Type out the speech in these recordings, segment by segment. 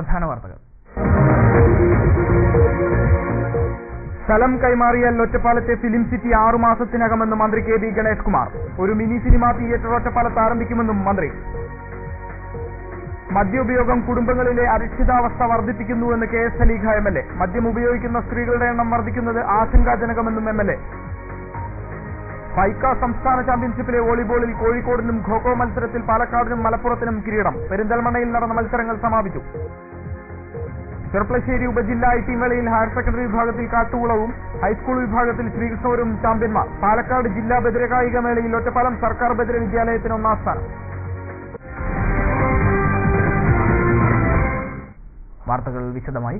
പ്രധാന വാർത്തകൾ. സ്ഥലം കൈമാറിയാൽ ഒറ്റപ്പാലത്തെ ഫിലിം സിറ്റി 6 മാസത്തിനകമെന്ന് മന്ത്രി കെ ബി ഗണേഷ് കുമാർ. ഒരു മിനി സിനിമാ തിയേറ്റർ ഒറ്റപ്പാലത്ത് ആരംഭിക്കുമെന്നും മന്ത്രി. മദ്യോപയോഗം കുടുംബങ്ങളിലെ അരക്ഷിതാവസ്ഥ വർദ്ധിപ്പിക്കുന്നുവെന്ന് KS സലീഖ MLA. മദ്യം ഉപയോഗിക്കുന്ന സ്ത്രീകളുടെ എണ്ണം വർദ്ധിക്കുന്നത് ആശങ്കാജനകമെന്നും MLA. ഫൈക്ക സംസ്ഥാന ചാമ്പ്യൻഷിപ്പിലെ വോളിബോളിൽ കോഴിക്കോടിനും ഖോഖോ മത്സരത്തിൽ പാലക്കാടിനും മലപ്പുറത്തിനും കിരീടം. പെരിന്തൽമണ്ണയിൽ നടന്ന മത്സരങ്ങൾ സമാപിച്ചു. ചെർപ്പളശ്ശേരി ഉപജില്ലാ IT മേളയിൽ ഹയർ സെക്കൻഡറി വിഭാഗത്തിൽ കാട്ടുകുളവും ഹൈസ്കൂൾ വിഭാഗത്തിൽ ശ്രീകൃഷ്ണപുരം ചാമ്പ്യന്മാർ. പാലക്കാട് ജില്ലാ ബദിരകായിക മേളയിൽ ഒറ്റപ്പാലം സർക്കാർ ബദിര വിദ്യാലയത്തിന് 1ാം സ്ഥാനം. വാർത്തകൾ വിശദമായി.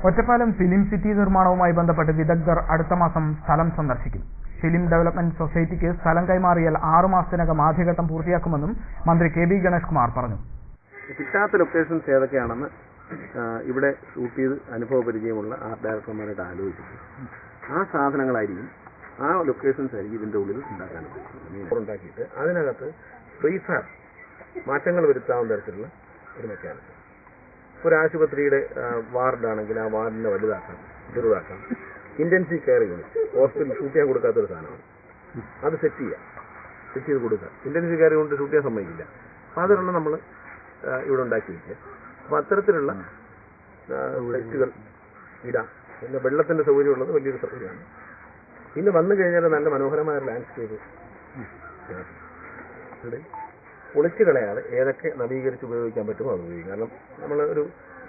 ഒറ്റപ്പാലം ഫിലിം സിറ്റി നിർമ്മാണവുമായി ബന്ധപ്പെട്ട് വിദഗ്ധർ അടുത്ത മാസം സ്ഥലം സന്ദർശിക്കും. ഫിലിം ഡെവലപ്മെന്റ് സൊസൈറ്റിക്ക് സ്ഥലം കൈമാറിയാൽ 6 മാസത്തിനകം ആദ്യഘട്ടം പൂർത്തിയാക്കുമെന്നും മന്ത്രി കെ ബി ഗണേഷ് കുമാർ പറഞ്ഞു. കിട്ടാത്ത ലൊക്കേഷൻസ് ഏതൊക്കെയാണെന്ന് ഇവിടെ ഷൂട്ട് ചെയ്ത് അനുഭവ പരിചയമുള്ള ആർട്ട് ഡയറക്ടർമാരായിട്ട് ആലോചിച്ചിട്ട് ആ സാധനങ്ങളായിരിക്കും, ആ ലൊക്കേഷൻസ് ആയിരിക്കും ഇതിൻ്റെ ഉള്ളിൽ ഉണ്ടാക്കിയിട്ട് അതിനകത്ത് ഫ്രീഫയർ മാറ്റങ്ങൾ വരുത്താവുന്ന തരത്തിലുള്ള ഒരു മെക്കാനിസം. ഒരു ആശുപത്രിയുടെ വാർഡാണെങ്കിൽ ആ വാർഡിനെ വലുതാക്കാം, ചെറുതാക്കാം. Intensive care unit hospital shoot ചെയ്യാൻ കൊടുക്കാത്തൊരു സാധനമാണ്, അത് സെറ്റ് ചെയ്ത് കൊടുക്കുക. ഇന്റൻസീവ് കെയർ യൂണിറ്റ് ഷൂട്ട് ചെയ്യാൻ സമ്മതിക്കില്ല. അപ്പോൾ അതിനുള്ള നമ്മൾ ഇവിടെ ഉണ്ടാക്കി വയ്ക്കുക. അപ്പോൾ അത്തരത്തിലുള്ള ലൈറ്റുകൾ ഇടാം. പിന്നെ വെള്ളത്തിൻ്റെ സൗകര്യമുള്ളത് വലിയൊരു സൗകര്യമാണ്. പിന്നെ വന്നു കഴിഞ്ഞാൽ നല്ല മനോഹരമായ ലാൻഡ്സ്കേപ്പ് ഇവിടെ പൊളിച്ചു കളയാതെ ഏതൊക്കെ നവീകരിച്ച് ഉപയോഗിക്കാൻ പറ്റുമോ അത് ഉപയോഗിക്കും. കാരണം നമ്മൾ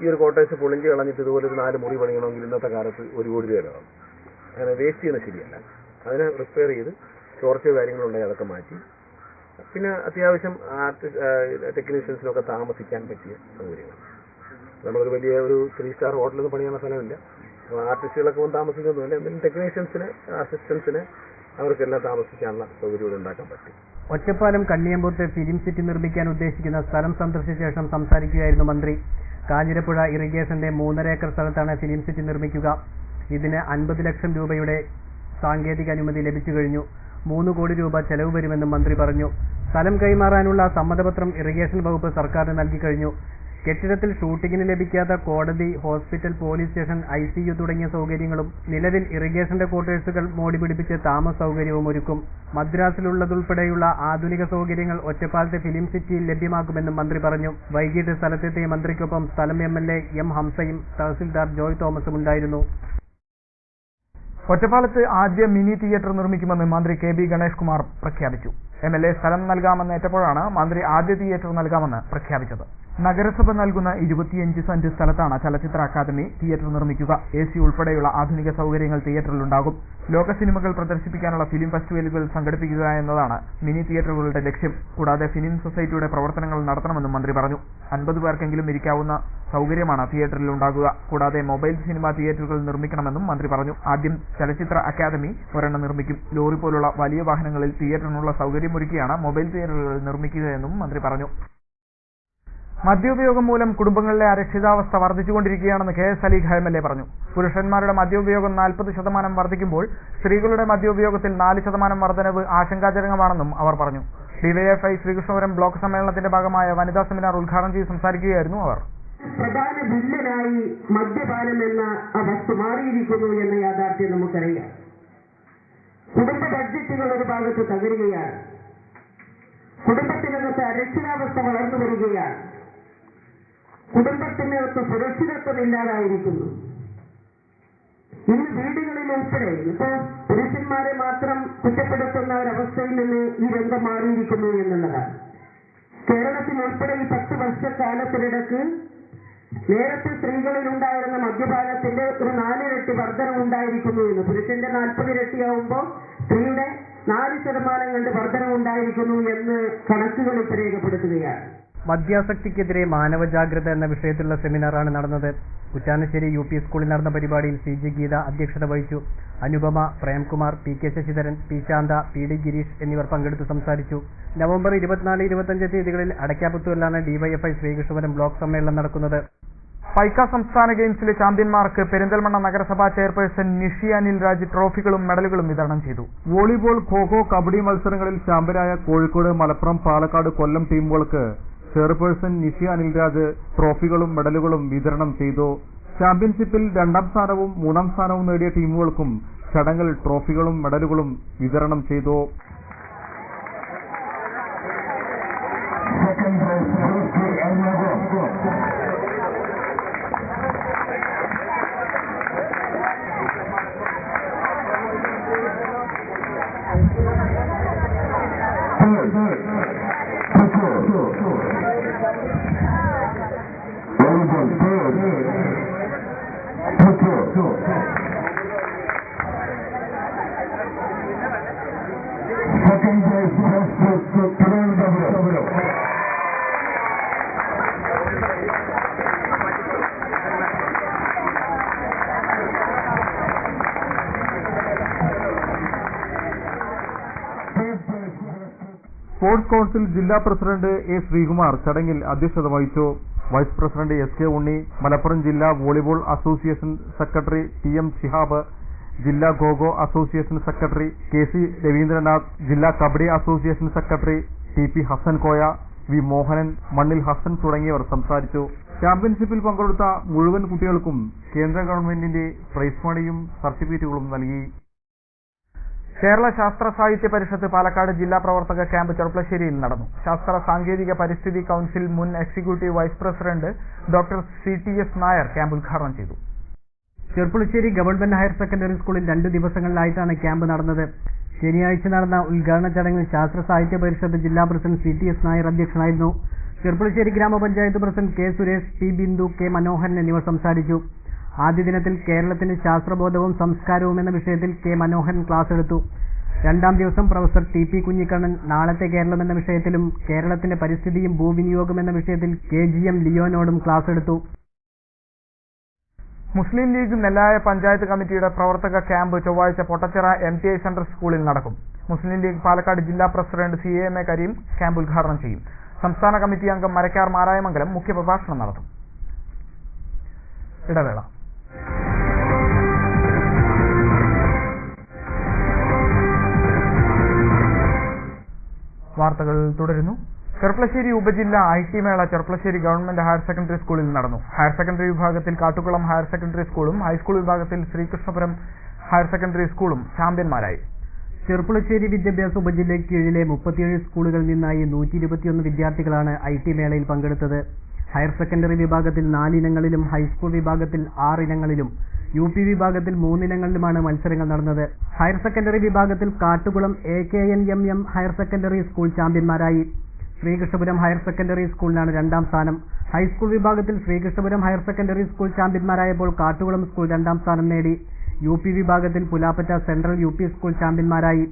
ഈ ഒരു കോട്ടേഴ്സ് പൊളിഞ്ച് കളഞ്ഞിട്ട് ഇതുപോലെ ഒരു 4 മുറി പണിയണമെങ്കിൽ ഇന്നത്തെ കാലത്ത് 1 കോടി രൂപയാകും. അങ്ങനെ വേസ്റ്റ് ചെയ്യുന്നത് ശരിയല്ല. അതിനെ റിപ്പയർ ചെയ്ത് ചോർച്ചയോ കാര്യങ്ങളുണ്ടെങ്കിൽ അതൊക്കെ മാറ്റി പിന്നെ അത്യാവശ്യം ടെക്നീഷ്യൻസിനൊക്കെ താമസിക്കാൻ പറ്റിയ സൗകര്യങ്ങൾ. നമ്മളൊരു വലിയ ഒരു 3 സ്റ്റാർ ഹോട്ടലൊന്നും പണിയാനുള്ള സ്ഥലമില്ല. ആർട്ടിസ്റ്റുകളൊക്കെ ഒന്നും താമസിക്കുന്നൊന്നുമില്ല. എന്തെങ്കിലും ടെക്നീഷ്യൻസിന് അസിസ്റ്റൻസിന് അവർക്കെല്ലാം താമസിക്കാനുള്ള സൗകര്യം ഉണ്ടാക്കാൻ പറ്റും. ഒറ്റപ്പാലം കണ്ണിയമ്പൂത്ത് ഫിലിം സിറ്റി നിർമ്മിക്കാൻ ഉദ്ദേശിക്കുന്ന സ്ഥലം സന്ദർശിച്ച ശേഷം സംസാരിക്കുകയായിരുന്നു മന്ത്രി. കാഞ്ഞിരപ്പുഴ ഇറിഗേഷന്റെ 3.5 ഏക്കർ സ്ഥലത്താണ് ഫിലിം സിറ്റി നിർമ്മിക്കുക. ഇതിന് 50 ലക്ഷം രൂപയുടെ സാങ്കേതിക അനുമതി ലഭിച്ചു കഴിഞ്ഞു. 3 കോടി രൂപ ചെലവ് വരുമെന്നും മന്ത്രി പറഞ്ഞു. സ്ഥലം കൈമാറാനുള്ള സമ്മതപത്രം ഇറിഗേഷൻ വകുപ്പ് സർക്കാരിന് നൽകി കഴിഞ്ഞു. കെട്ടിടത്തിൽ ഷൂട്ടിങ്ങിന് ലഭിക്കാത്ത കോടതി, ഹോസ്പിറ്റൽ, പോലീസ് സ്റ്റേഷൻ, ICU തുടങ്ങിയ സൗകര്യങ്ങളും നിലവിൽ ഇറിഗേഷന്റെ ക്വാർട്ടേഴ്സുകൾ മോടി പിടിപ്പിച്ച് താമസ സൗകര്യവും ഒരുക്കും. മദ്രാസിലുള്ളതുൾപ്പെടെയുള്ള ആധുനിക സൗകര്യങ്ങൾ ഒറ്റപ്പാലത്തെ ഫിലിം സിറ്റിയിൽ ലഭ്യമാക്കുമെന്നും മന്ത്രി പറഞ്ഞു. വൈകിട്ട് സ്ഥലത്തെത്തിയ മന്ത്രിക്കൊപ്പം സ്ഥലം MLA M ഹംസയും തഹസിൽദാർ ജോയ് തോമസും ഉണ്ടായിരുന്നു. ഒറ്റപ്പാലത്ത് ആദ്യ മിനി തിയേറ്റർ നിർമ്മിക്കുമെന്ന് മന്ത്രി കെ ബി ഗണേഷ് കുമാർ പ്രഖ്യാപിച്ചു. MLA സ്ഥലം നൽകാമെന്ന് ഏറ്റപ്പോഴാണ് മന്ത്രി ആദ്യ തിയേറ്റർ നൽകാമെന്ന് പ്രഖ്യാപിച്ചത്. നഗരസഭ നൽകുന്ന 25 സെന്റ് സ്ഥലത്താണ് ചലച്ചിത്ര അക്കാദമി തിയേറ്റർ നിർമ്മിക്കുക. AC ഉൾപ്പെടെയുള്ള ആധുനിക സൗകര്യങ്ങൾ തിയേറ്ററിലുണ്ടാകും. ലോക സിനിമകൾ പ്രദർശിപ്പിക്കാനുള്ള ഫിലിം ഫെസ്റ്റിവലുകൾ സംഘടിപ്പിക്കുക എന്നതാണ് മിനി തിയേറ്ററുകളുടെ ലക്ഷ്യം. കൂടാതെ ഫിലിം സൊസൈറ്റിയുടെ പ്രവർത്തനങ്ങൾ നടത്തണമെന്നും മന്ത്രി പറഞ്ഞു. 50 പേർക്കെങ്കിലും ഇരിക്കാവുന്ന സൗകര്യമാണ് തിയേറ്ററിൽ ഉണ്ടാകുക. കൂടാതെ മൊബൈൽ സിനിമാ തിയേറ്ററുകൾ നിർമ്മിക്കണമെന്നും മന്ത്രി പറഞ്ഞു. ആദ്യം ചലച്ചിത്ര അക്കാദമി ഒരെണ്ണം നിർമ്മിക്കും. ലോറി പോലുള്ള വലിയ വാഹനങ്ങളിൽ തിയേറ്ററിനുള്ള സൗകര്യമൊരുക്കിയാണ് മൊബൈൽ തിയേറ്ററുകൾ നിർമ്മിക്കുകയെന്നും മന്ത്രി പറഞ്ഞു. മദ്യോപയോഗം മൂലം കുടുംബങ്ങളിലെ അരക്ഷിതാവസ്ഥ വർദ്ധിച്ചുകൊണ്ടിരിക്കുകയാണെന്ന് KS സലീഖ MLA പറഞ്ഞു. പുരുഷന്മാരുടെ മദ്യോപയോഗം 40% വർദ്ധിക്കുമ്പോൾ സ്ത്രീകളുടെ മദ്യോപയോഗത്തിൽ 4% വർധനവ് ആശങ്കാജനകമാണെന്നും അവർ പറഞ്ഞു. DYFI ശ്രീകൃഷ്ണപുരം ബ്ലോക്ക് സമ്മേളനത്തിന്റെ ഭാഗമായ വനിതാ സെമിനാർ ഉദ്ഘാടനം ചെയ്ത് സംസാരിക്കുകയായിരുന്നു അവർ. പ്രധാന വില്ലനായി മദ്യപാനം എന്ന അവസ്ഥ മാറിയിരിക്കുന്നു എന്ന യാഥാർത്ഥ്യം നമുക്കറിയാം. കുടുംബ ബഡ്ജറ്റുകൾ ഒരു ഭാഗത്ത് തകരുകയാണ്. കുടുംബത്തിനകത്ത് അരക്ഷിതാവസ്ഥ വളർന്നു വരികയാണ്. കുടുംബത്തിനകത്ത് സുരക്ഷിതത്വം ഇല്ലാതായിരിക്കുന്നു. ഇന്ന് വീടുകളിൽ ഉൾപ്പെടെ ഇപ്പോൾ പുരുഷന്മാരെ മാത്രം കുറ്റപ്പെടുത്തുന്ന ഒരവസ്ഥയിൽ നിന്ന് ഈ രംഗം മാറിയിരിക്കുന്നു എന്നുള്ളതാണ്. കേരളത്തിൽ ഉൾപ്പെടെ ഈ 10 വർഷക്കാലത്തിനിടക്ക് നേരത്തെ സ്ത്രീകളിൽ ഉണ്ടായിരുന്ന മദ്യപാനത്തിന്റെ ഒരു 4 ഇരട്ടി വർധനവുണ്ടായിരിക്കുന്നു എന്ന്. പുരുഷന്റെ 40 ഇരട്ടിയാവുമ്പോൾ സ്ത്രീയുടെ 4% കണ്ട് വർധനവുണ്ടായിരിക്കുന്നു എന്ന് കണക്കുകൾ ഇപ്പോൾ രേഖപ്പെടുത്തുകയാണ്. മദ്യാസക്തിക്കെതിരെ മാനവ ജാഗ്രത എന്ന വിഷയത്തിലുള്ള സെമിനാറാണ് നടന്നത്. കുറ്റാനശ്ശേരി UP സ്കൂളിൽ നടന്ന പരിപാടിയിൽ CG ഗീത അധ്യക്ഷത വഹിച്ചു. Anupama, Premkumar, PK Sasidharan, P Shantha, PD Girish എന്നിവർ പങ്കെടുത്ത് സംസാരിച്ചു. നവംബർ 24, 25 തീയതികളിൽ അടയ്ക്കാപുത്തൂരിലാണ് DYFI ശ്രീകൃഷ്ണപുരം ബ്ലോക്ക് സമ്മേളനം നടക്കുന്നത്. ഫൈക്ക സംസ്ഥാന ഗെയിംസിലെ ചാമ്പ്യന്മാർക്ക് പെരിന്തൽമണ്ണ നഗരസഭാ ചെയർപേഴ്സൺ നിഷി അനിൽ രാജ് ട്രോഫികളും മെഡലുകളും വിതരണം ചെയ്തു. വോളിബോൾ, ഖോഖോ, കബഡി മത്സരങ്ങളിൽ ചാമ്പ്യനായ കോഴിക്കോട്, മലപ്പുറം, പാലക്കാട്, കൊല്ലം ടീമുകൾക്ക് ചെയർപേഴ്സൺ നിഷി അനിൽരാജ് ട്രോഫികളും മെഡലുകളും വിതരണം ചെയ്തു. ചാമ്പ്യൻഷിപ്പിൽ 2ാം സ്ഥാനവും 3ാം സ്ഥാനവും നേടിയ ടീമുകൾക്കും ചടങ്ങിൽ ട്രോഫികളും മെഡലുകളും വിതരണം ചെയ്തു. സ്പോർട്സ് കൌൺസിൽ ജില്ലാ പ്രസിഡന്റ് എ ശ്രീകുമാർ ചടങ്ങിൽ അധ്യക്ഷത വഹിച്ചു. Vice president S K Unni, Malappuram ജില്ലാ volleyball association secretary T M Shihab, ജില്ലാ kho kho association secretary K C Raveendranath, ജില്ലാ kabaddi association secretary T P Hassan Koya, V Mohanan, Mannil Hassan തുടങ്ങിയവർ സംസാരിച്ചു. ചാമ്പ്യൻഷിപ്പിൽ പങ്കെടുത്ത മുഴുവൻ കുട്ടികൾക്കും കേന്ദ്ര ഗവൺമെന്റിന്റെ പ്രൈസ് മണിയും സർട്ടിഫിക്കറ്റുകളും നൽകി. കേരള ശാസ്ത്ര സാഹിത്യ പരിഷത്ത് പാലക്കാട് ജില്ലാ പ്രവർത്തക ക്യാമ്പ് ചെർപ്പളശ്ശേരിയിൽ നടന്നു. ശാസ്ത്ര സാങ്കേതിക പരിസ്ഥിതി കൌൺസിൽ മുൻ executive vice president doctor CTS Nair camp ഉദ്ഘാടനം ചെയ്തു. ചെർപ്പളശ്ശേരി ഗവൺമെന്റ് ഹയർ സെക്കൻഡറി സ്കൂളിൽ 2 ദിവസങ്ങളിലായിട്ടാണ് ക്യാമ്പ് നടന്നത്. ശനിയാഴ്ച നടന്ന ഉദ്ഘാടന ചടങ്ങിൽ ശാസ്ത്ര സാഹിത്യ പരിഷത്ത് ജില്ലാ പ്രസിഡന്റ് CTS നായർ അധ്യക്ഷനായിരുന്നു. ചെർപ്പളശ്ശേരി ഗ്രാമപഞ്ചായത്ത് president K Suresh, P Bindu, K Manoharan എന്നിവർ സംസാരിച്ചു. ആദ്യ ദിനത്തിൽ കേരളത്തിന്റെ ശാസ്ത്രബോധവും സംസ്കാരവും എന്ന വിഷയത്തിൽ കെ മനോഹരൻ ക്ലാസ് എടുത്തു. 2ാം ദിവസം പ്രൊഫസർ TP കുഞ്ഞിക്കണ്ണൻ നാളത്തെ കേരളം എന്ന വിഷയത്തിലും കേരളത്തിന്റെ പരിസ്ഥിതിയും ഭൂവിനിയോഗം എന്ന വിഷയത്തിൽ KGM ലിയോനോടും ക്ലാസ് എടുത്തു. മുസ്ലിം ലീഗ് നെല്ലായ പഞ്ചായത്ത് കമ്മിറ്റിയുടെ പ്രവർത്തക ക്യാമ്പ് ചൊവ്വാഴ്ച പൊട്ടച്ചിറ MTI സെന്റർ സ്കൂളിൽ നടക്കും. മുസ്ലിം ലീഗ് പാലക്കാട് ജില്ലാ പ്രസിഡന്റ് CAMA കരീം ക്യാമ്പ് ഉദ്ഘാടനം ചെയ്യും. സംസ്ഥാന കമ്മിറ്റി അംഗം മരക്കാർ മാരായമംഗലം മുഖ്യപ്രഭാഷണം നടത്തും. ഇടവേള. വാർത്തകൾ തുടരുന്നു. ചെർപ്പളശ്ശേരി ഉപജില്ല IT മേള ചെർപ്പളശ്ശേരി ഗവൺമെന്റ് ഹയർ സെക്കൻഡറി സ്കൂളിൽ നടന്നു. ഹയർ സെക്കൻഡറി വിഭാഗത്തിൽ കാട്ടുകുളം ഹയർ സെക്കൻഡറി സ്കൂളും ഹൈസ്കൂൾ വിഭാഗത്തിൽ ശ്രീകൃഷ്ണപുരം ഹയർ സെക്കൻഡറി സ്കൂളും ചാമ്പ്യന്മാരായി. ചെർപ്പളശ്ശേരി വിദ്യാഭ്യാസ ഉപജില്ലയ്ക്ക് കീഴിലെ 37 സ്കൂളുകളിൽ നിന്നായി 121 വിദ്യാർത്ഥികളാണ് IT മേളയിൽ പങ്കെടുത്തത്. ഹയർ സെക്കൻഡറി വിഭാഗത്തിൽ 4 ഇനങ്ങളിലും ഹൈസ്കൂൾ വിഭാഗത്തിൽ 6 ഇനങ്ങളിലും UP വിഭാഗത്തിൽ 3 ഇനങ്ങളിലുമാണ് മത്സരങ്ങൾ നടന്നത്. ഹയർ സെക്കൻഡറി വിഭാഗത്തിൽ Kattukulam AKNMM higher secondary school ചാമ്പ്യന്മാരായി. ശ്രീകൃഷ്ണപുരം ഹയർ സെക്കൻഡറി സ്കൂളിനാണ് 2ാം സ്ഥാനം. ഹൈസ്കൂൾ വിഭാഗത്തിൽ ശ്രീകൃഷ്ണപുരം ഹയർ സെക്കൻഡറി സ്കൂൾ ചാമ്പ്യന്മാരായപ്പോൾ കാട്ടുകുളം സ്കൂൾ 2ാം സ്ഥാനം നേടി. UP വിഭാഗത്തിൽ പുലാപ്പറ്റ സെൻട്രൽ UP സ്കൂൾ ചാമ്പ്യന്മാരായി.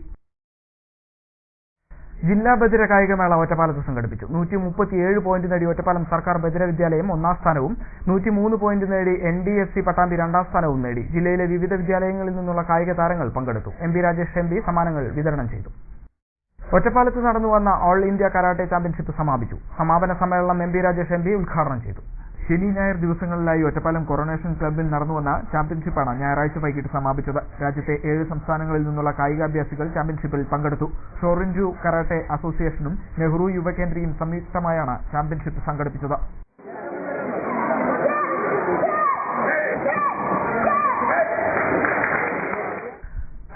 ജില്ലാ ബധിര കായികമേള ഒറ്റപ്പാലത്ത് സംഘടിപ്പിച്ചു. 137 പോയിന്റ് നേടി ഒറ്റപ്പാലം സർക്കാർ ബധിര വിദ്യാലയം 1ാം സ്ഥാനവും 103 പോയിന്റ് നേടി NDSC പട്ടാമ്പി 2ാം സ്ഥാനവും നേടി. ജില്ലയിലെ വിവിധ വിദ്യാലയങ്ങളിൽ നിന്നുള്ള കായിക താരങ്ങൾ പങ്കെടുത്തു. MP രാജേഷ് MP സമ്മാനങ്ങൾ വിതരണം ചെയ്തു. ഒറ്റപ്പാലത്ത് നടന്നുവന്ന ഓൾ ഇന്ത്യ കരാട്ടെ ചാമ്പ്യൻഷിപ്പ് സമാപിച്ചു. സമാപന സമ്മേളനം MP രാജേഷ് MP ഉദ്ഘാടനം ചെയ്തു. ശനി ഞായർ ദിവസങ്ങളിലായി ഒറ്റപ്പാലം കൊറോണേഷൻ ക്ലബ്ബിൽ നടന്നുവന്ന ചാമ്പ്യൻഷിപ്പാണ് ഞായറാഴ്ച വൈകിട്ട് സമാപിച്ചത്. രാജ്യത്തെ 7 സംസ്ഥാനങ്ങളിൽ നിന്നുള്ള കായികാഭ്യാസികൾ ചാമ്പ്യൻഷിപ്പിൽ പങ്കെടുത്തു. ഷോറിൻജു കരാട്ടെ അസോസിയേഷനും നെഹ്റു യുവകേന്ദ്രയും സംയുക്തമായാണ് ചാമ്പ്യൻഷിപ്പ് സംഘടിപ്പിച്ചത്.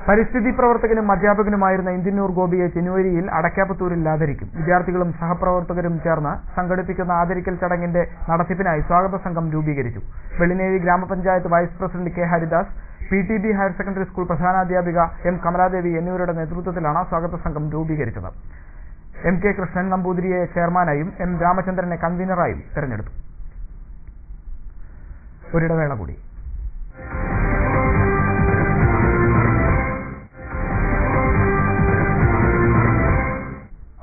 പരിസ്ഥിതി പ്രവർത്തകനും അധ്യാപകനുമായിരുന്ന ഇന്ത്യന്നൂർ ഗോപിയെ ചെന്നുവരിയിൽ അടക്കാപ്പത്തൂരിൽ ആദരിക്കും. വിദ്യാർത്ഥികളും സഹപ്രവർത്തകരും ചേർന്ന് സംഘടിപ്പിക്കുന്ന ആദരിക്കൽ ചടങ്ങിന്റെ നടത്തിപ്പിനായി സ്വാഗത സംഘം രൂപീകരിച്ചു. വെള്ളിനേഴി ഗ്രാമപഞ്ചായത്ത് vice president K Haridas, PTB higher secondary school പ്രധാനാധ്യാപിക M കമലാദേവി എന്നിവരുടെ നേതൃത്വത്തിലാണ് സ്വാഗത സംഘം രൂപീകരിച്ചത്. MK കൃഷ്ണൻ നമ്പൂതിരിയെ ചെയർമാനായും M രാമചന്ദ്രനെ കൺവീനറായും തെരഞ്ഞെടുത്തു. ഒരിടവേള കൂടി.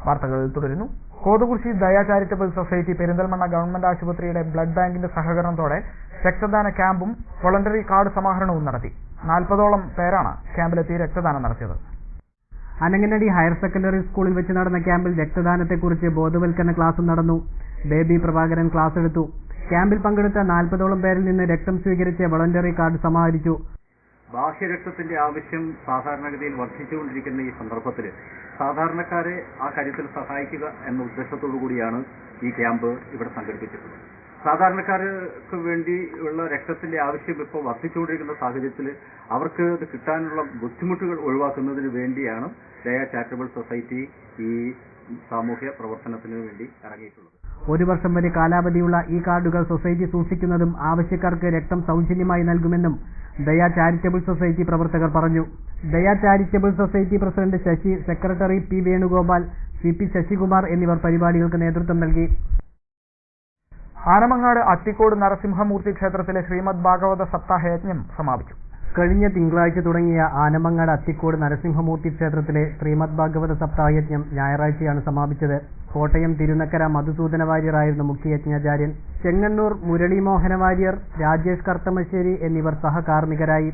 വാർത്തകൾ തുടരുന്നു. കോതകുർശി ദയ ചാരിറ്റബിൾ സൊസൈറ്റി പെരിന്തൽമണ്ണ ഗവൺമെന്റ് ആശുപത്രിയുടെ ബ്ലഡ് ബാങ്കിന്റെ സഹകരണത്തോടെ രക്തദാന ക്യാമ്പും വോളണ്ടറി കാർഡ് സമാഹരണവും നടത്തി. 40ഓളം പേരാണ് ക്യാമ്പിലെത്തി രക്തദാനം നടത്തിയത്. അനങ്ങനടി ഹയർ സെക്കൻഡറി സ്കൂളിൽ വെച്ച് നടന്ന ക്യാമ്പിൽ രക്തദാനത്തെക്കുറിച്ച് ബോധവൽക്കരണ ക്ലാസും നടന്നു. ബേബി പ്രഭാകരൻ ക്ലാസ് എടുത്തു. ക്യാമ്പിൽ പങ്കെടുത്ത 40ഓളം പേരിൽ നിന്ന് രക്തം സ്വീകരിച്ച് വോളണ്ടറി കാർഡ് സമാഹരിച്ചു. ബാഹ്യരക്തത്തിന്റെ ആവശ്യം സാധാരണഗതിയിൽ വർദ്ധിച്ചുകൊണ്ടിരിക്കുന്ന ഈ സന്ദർഭത്തിൽ സാധാരണക്കാരെ ആ കാര്യത്തിൽ സഹായിക്കുക എന്ന ഉദ്ദേശത്തോടു കൂടിയാണ് ഈ ക്യാമ്പ് ഇവിടെ സംഘടിപ്പിച്ചിട്ടുള്ളത്. സാധാരണക്കാർക്ക് വേണ്ടി ഉള്ള രക്തത്തിന്റെ ആവശ്യം ഇപ്പോൾ വർദ്ധിച്ചുകൊണ്ടിരിക്കുന്ന സാഹചര്യത്തിൽ അവർക്ക് ഇത് കിട്ടാനുള്ള ബുദ്ധിമുട്ടുകൾ ഒഴിവാക്കുന്നതിന് വേണ്ടിയാണ് ദയ ചാരിറ്റബിൾ സൊസൈറ്റി ഈ സാമൂഹ്യ പ്രവർത്തനത്തിന് വേണ്ടി ഇറങ്ങിയിട്ടുള്ളത്. 1 വർഷം വരെ കാലാവധിയുള്ള ഈ കാർഡുകൾ സൊസൈറ്റി സൂക്ഷിക്കുന്നതും ആവശ്യക്കാർക്ക് രക്തം സൗജന്യമായി നൽകുമെന്നും ദയ ചാരിറ്റബിൾ സൊസൈറ്റി പ്രവർത്തകർ പറഞ്ഞു. Daya charitable society president Sasi, secretary P Venugopal, CP Sasikumar എന്നിവർ പരിപാടികൾക്ക് നേതൃത്വം നൽകി. ആനമങ്ങാട് അത്തിക്കോട് നരസിംഹമൂർത്തി ക്ഷേത്രത്തിലെ ശ്രീമദ് ഭാഗവത സപ്താഹയജ്ഞം സമാപിച്ചു. കഴിഞ്ഞ തിങ്കളാഴ്ച തുടങ്ങിയ ആനമങ്ങാട് അത്തിക്കോട് നരസിംഹമൂർത്തി ക്ഷേത്രത്തിലെ ശ്രീമദ് ഭാഗവത സപ്താഹയജ്ഞം ഞായറാഴ്ചയാണ് സമാപിച്ചത്. കോട്ടയം തിരുനക്കര മധുസൂദന വാര്യറായിരുന്നു മുഖ്യയജ്ഞാചാര്യൻ. ചെങ്ങന്നൂർ മുരളീമോഹന വാര്യർ, രാജേഷ് കർത്തമശ്ശേരി എന്നിവർ സഹകാർമ്മികരായി.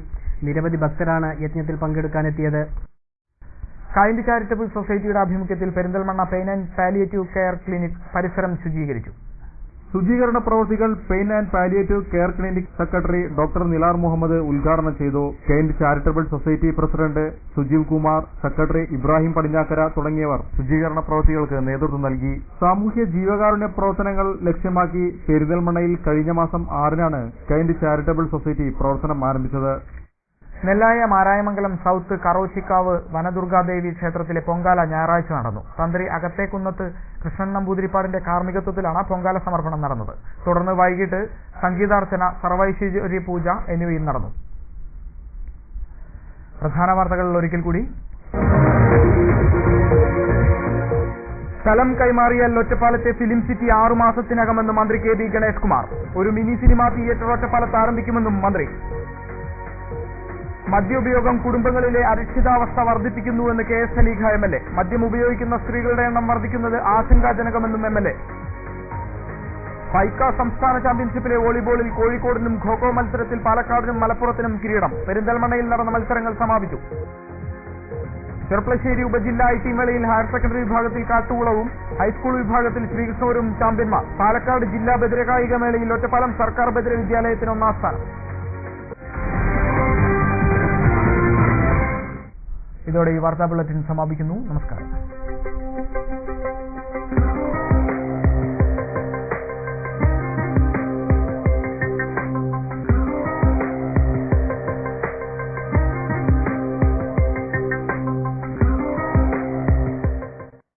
നിരവധി ഭക്തരാണ് യജ്ഞത്തിൽ പങ്കെടുക്കാനെത്തിയത്. കൈൻഡ് ചാരിറ്റബിൾ സൊസൈറ്റിയുടെ ആഭിമുഖ്യത്തിൽ Perinthalmanna pain and palliative care clinic പരിസരം ശുചീകരിച്ചു. ശുചീകരണ പ്രവൃത്തികൾ pain and palliative care clinic secretary doctor Nilar Muhammad ഉദ്ഘാടനം ചെയ്തു. Kind charitable society president Sujeev Kumar, secretary Ibrahim Padinjakkara തുടങ്ങിയവർ ശുചീകരണ പ്രവൃത്തികൾക്ക് നേതൃത്വം നൽകി. സാമൂഹ്യ ജീവകാരുണ്യ പ്രവർത്തനങ്ങൾ ലക്ഷ്യമാക്കി പെരിന്തൽമണ്ണയിൽ കഴിഞ്ഞ മാസം 6-നാണ് കൈൻഡ് ചാരിറ്റബിൾ സൊസൈറ്റി പ്രവർത്തനം ആരംഭിച്ചത്. നെല്ലായ മാരായമംഗലം സൗത്ത് കറോച്ചിക്കാവ് വനദുർഗാദേവി ക്ഷേത്രത്തിലെ പൊങ്കാല ഞായറാഴ്ച നടന്നു. തന്ത്രി അകത്തേക്കുന്നത്ത് കൃഷ്ണൻ നമ്പൂതിരിപ്പാടിന്റെ കാർമ്മികത്വത്തിലാണ് പൊങ്കാല സമർപ്പണം നടന്നത്. തുടർന്ന് വൈകിട്ട് സംഗീതാർച്ചന, സർവൈശ്വര്യ പൂജ എന്നിവയും നടന്നു. പ്രധാന വാർത്തകളിൽ ഒരിക്കൽ കൂടി. സ്ഥലം കൈമാറിയാൽ ഒറ്റപ്പാലത്തെ ഫിലിം സിറ്റി 6 മാസത്തിനകമെന്ന് മന്ത്രി KB ഗണേഷ് കുമാർ. ഒരു മിനി സിനിമാ തിയേറ്റർ ഒറ്റപ്പാലത്ത് ആരംഭിക്കുമെന്നും മന്ത്രി. മദ്യോപയോഗം കുടുംബങ്ങളിലെ അരക്ഷിതാവസ്ഥ വർദ്ധിപ്പിക്കുന്നുവെന്ന് KS ഖലീഖ MLA. മദ്യം ഉപയോഗിക്കുന്ന സ്ത്രീകളുടെ എണ്ണം വർദ്ധിക്കുന്നത് ആശങ്കാജനകമെന്നും MLA. ഫൈക്ക സംസ്ഥാന ചാമ്പ്യൻഷിപ്പിലെ വോളിബോളിൽ കോഴിക്കോടിനും ഖോഖോ മത്സരത്തിൽ പാലക്കാടിനും മലപ്പുറത്തിനും കിരീടം. പെരിന്തൽമണ്ണയിൽ നടന്ന മത്സരങ്ങൾ സമാപിച്ചു. ചെർപ്പളശ്ശേരി ഉപജില്ലാ IT മേളയിൽ ഹയർ സെക്കൻഡറി വിഭാഗത്തിൽ കാട്ടുകുളവും ഹൈസ്കൂൾ വിഭാഗത്തിൽ ശ്രീകൃഷ്ണൂരും ചാമ്പ്യന്മാർ. പാലക്കാട് ജില്ലാ ബദിരകായിക മേളയിൽ ഒറ്റപ്പാലം സർക്കാർ ബദിര വിദ്യാലയത്തിന് 1ാം സ്ഥാനം. ഇതോടെ ഈ വാർത്താ ബുള്ളറ്റിൻ സമാപിക്കുന്നു. നമസ്കാരം.